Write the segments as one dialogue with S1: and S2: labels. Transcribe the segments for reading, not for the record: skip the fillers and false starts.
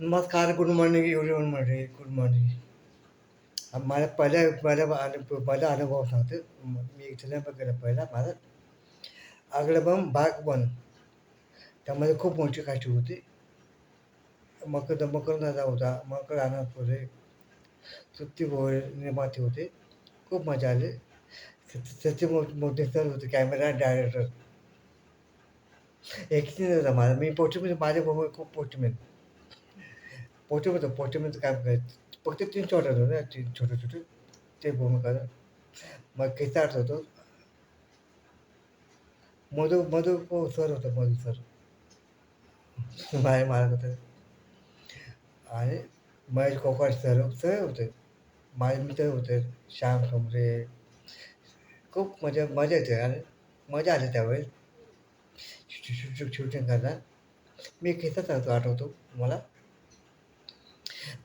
S1: नमस्कार, good morning everyone म्हणजे good morning. मला पहिला अनुभव सांगतो. मी इथल्या गेला पहिला माझा अग्रबम भाग 1. त्यामध्ये खूप मोठी काठी होती. मकरंदाचा होता, मकर अनाथ सुट्टी होय निर्माते होते. खूप मजा आली. त्याचे मोठे सर होते कॅमेरा डायरेक्टर. एक्सपिरियन्स होता माझा. मी पोस्टमन माझे भाऊ खूप पोस्टमन. पोस्टमनचं काम करायचं. फक्त 3 छोटे होते ना, 3 छोटे-छोटे ते भूमिका. मग किस्सा आठवतो. मधू सर होता मधू सर. मारत होते आणि महेश कोकाट सर सर होते. माझे मित्र होते श्याम ठोंबरे. खूप मजा येते आणि मजा आली त्यावेळेस शूटिंग करताना. मी एक किस्सा सांगतो आठवतो मला.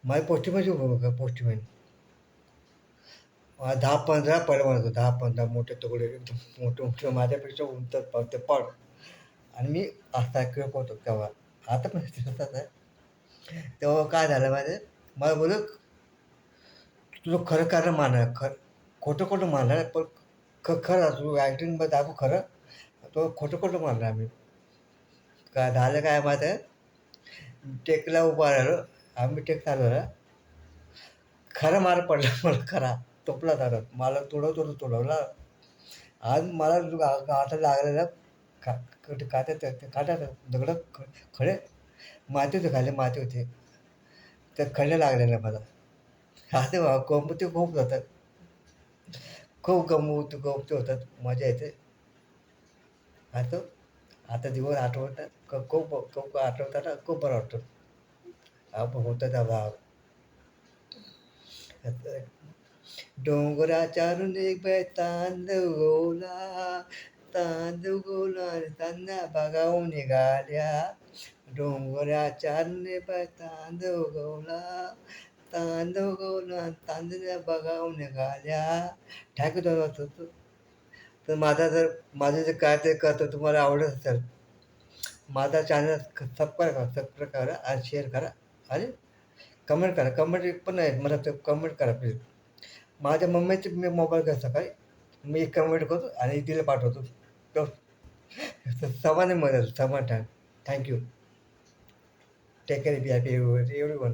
S1: माझी पोस्टमनची भूमिका पोस्टमन. 10-15 पहिला होतो. 10-15 मोठे तुकडे एकदम मोठे माझ्यापेक्षा उंच ते पण आणि मी असा खेळत होतो तेव्हा. आता पण तसाच आहे. तेव्हा काय झालं माहिती आहे? मला बोललं, "तुझं खरं कारण मानणार, खोटं मानणार पण खरं तू ॲक्टिंगमध्ये दाखव खरं." तो खोटं मानणार मी. काय झालं काय माहीत आहे? टेकला उभा राहिलो. आम्ही टेक चालू झाला. खरा मार पडला मला खरा. टोपला दारात. मला तुडवला. आज मला हाताला लागलेलं का काट्याचं दगडं खडे माती होते खाली माती होती. त्या खडे लागलेले मला. असे गमती खूप जातात. खूप गमती होतात. मजा येते. आता आता दिवस आठवतात. खूप आठवताना खूप बरं वाटतं. आपण होतं तेव्हा. डोंगराच्या रुंदी तांदूळ गोला तांदळा बघावून निघाल्या. डोंगराच्या रुंदी तांदूळ गोला तांदळा बघावून निघाल्या. ठाकूर होतो. तर माझं जे काय ते करतो तुम्हाला आवडत असेल, माझा चॅनल सबस्क्राईब करा आणि शेअर करा आणि कमेंट करा. कमेंट पण नाही मला ते कमेंट करा प्लीज. माझ्या मम्मीचे मी मोबाईल घ्या सकाळी. मी कमेंट करतो आणि तिला पाठवतो. समान मिळेल समान time. Thank you. Take care. Be happy everyone.